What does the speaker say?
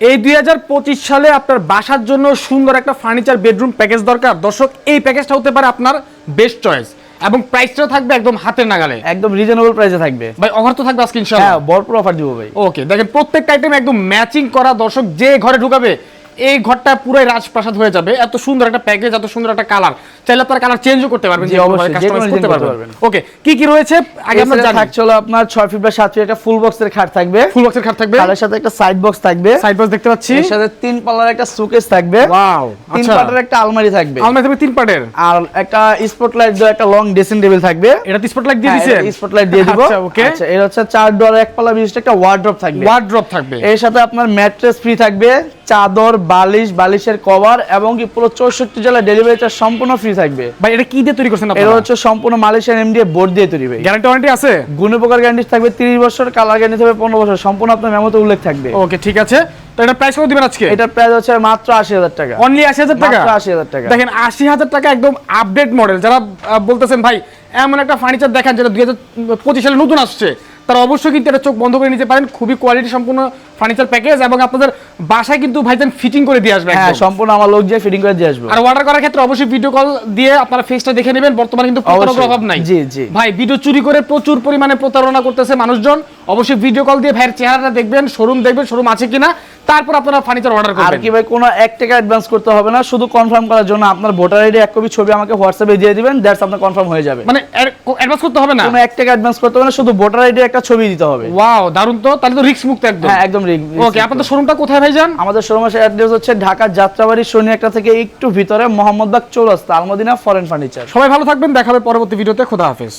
এই 2025 সালে আপনার বাসার জন্য সুন্দর একটা ফার্নিচার বেডরুম প্যাকেজ দরকার দর্শক, এই প্যাকেজটা হতে পারে আপনার বেস্ট চয়েস এবং প্রাইসটাও থাকবে একদম হাতের নাগালে, একদম রিজনেবল প্রাইসে থাকবে ভাই। অফার তো থাকবে আজকে ইনশাআল্লাহ। হ্যাঁ, ভরপুর অফার দিব ভাই। ওকে, দেখেন প্রত্যেকটা আইটেম একদম ম্যাচিং করা দর্শক, যে ঘরে ঢুকাবে এই ঘরটা পুরোই রাজপ্রাসাদ হয়ে যাবে। এত সুন্দর একটা প্যাকেজ, এত সুন্দর একটা কালার, চাইলে আপনারা কালার চেঞ্জও করতে পারবেন, জি, অবশ্যই কাস্টমাইজ করতে করতে পারবেন। ওকে, কি কি রয়েছে আগে আমরা জানি। থাকছে হলো আপনার 6 ফিট বাই 7 ফিট একটা ফুল বক্সের খাট থাকবে, ফুল বক্সের খাট থাকবে, তার সাথে একটা সাইড বক্স থাকবে, সাইড বক্স দেখতে পাচ্ছি, এর সাথে 3 পাল্লার একটা শোকেস থাকবে, ওয়াও, 3 আচ্ছা, পাটের একটা আলমারি থাকবে, আলমারি থাকবে 3 পাটের, আর একটা স্পটলাইট দিয়ে একটা লং ড্রেসিং টেবিল থাকবে। এটা স্পটলাইট দিয়ে দিয়েছেন? স্পটলাইট দিয়ে দিব। আচ্ছা, ওকে। আচ্ছা, এর হচ্ছে 4 ডোর এক পাল্লা বিশিষ্ট একটা ওয়ার্ড্রপ থাকবে, ওয়ার্ড্রপ থাকবে। এর সাথে আপনার ম্যাট্রেস ফ্রি থাকবে, চাদর, বালিশ, বালিশের কভার এবং কি পুরো 64 জেলা ডেলিভারি চার্জ সম্পূর্ণ ফ্রি থাকবে। ভাই এটা কি দিয়ে তৈরি করছেন এর আপনারা? হচ্ছে সম্পূর্ণ মালয়েশিয়ান এমডিএফ বোর্ড দিয়ে তৈরি ভাই। গ্যারান্টি ওয়ারেন্টি আছে? গুণপ্রকার গ্যারান্টি থাকবে 30 বছর, কালার গ্যারান্টি থাকবে 15 বছর, সম্পূর্ণ আপনার মেমোতে উল্লেখ থাকবে। ওকে, ঠিক আছে। তো এটা প্রাইস কত দিবেন আজকে? এটা প্রাইস হচ্ছে মাত্র 80,000 টাকা। অনলি 80,000 টাকা? মাত্র 80,000 টাকা। দেখেন 80,000 টাকা একদম আপডেট মডেল। যারা বলতেছেন ভাই এমন একটা ফার্নিচার দেখেন যেটা 2025 সালে নতুন আসছে, তারা অবশ্যই কিন্তু এটা চোখ বন্ধ করে নিতে পারেন। খুবই কোয়ালিটি সম্পূর্ণ ফার্নিচার প্যাকেজ এবং আপনাদের বাসায় কিন্তু ভাইজান ফিটিং করে দিয়ে আসবে। হ্যাঁ, সম্পূর্ণ আমার লোক দিয়ে ফিটিং করে দিয়ে আসবে। আর অর্ডার করার ক্ষেত্রে অবশ্যই ভিডিও কল দিয়ে আপনারা ফেসটা দেখে নেবেন। বর্তমানে কিন্তু প্রতারণার অভাব নাই। জি জি ভাই, ভিডিও চুরি করে প্রচুর পরিমাণে প্রতারণা করতেছে মানুষজন। অবশ্যই ভিডিও কল দিয়ে ভাইয়ের চেহারাটা দেখবেন, শোরুম দেখবেন, শোরুম আছে কিনা, তারপর আপনারা ফার্নিচার অর্ডার আর করবেন। কি ভাই, কোনো 1 টাকা অ্যাডভান্স করতে হবে না, শুধু কনফার্ম করার জন্য আপনার ভোটার আইডি এক কপি ছবি আমাকে হোয়াটসঅ্যাপে দিয়ে দিবেন, দ্যাটস আপনার কনফার্ম হয়ে যাবে। মানে অ্যাডভান্স করতে হবে না? কোনো 1 টাকা অ্যাডভান্স করতে হবে না, শুধু ভোটার আইডি একটা ছবি দিতে হবে। ওয়াও, দারুণ তো। তাহলে তো রিস্ক মুক্ত একদম। হ্যাঁ, একদম ওকে, আপনাদের শোরুমটা কোথায় ভাইজান? আমাদের শোরুমের অ্যাড্রেস হচ্ছে ঢাকা যাত্রাবাড়ি শনি একটা থেকে একটু ভিতরে মোহাম্মদবাগ চৌরাস্তা, আলমদিনা ফরেন ফার্নিচার। সবাই ভালো থাকবেন, দেখা হবে পরবর্তী ভিডিওতে। খোদা হাফেজ।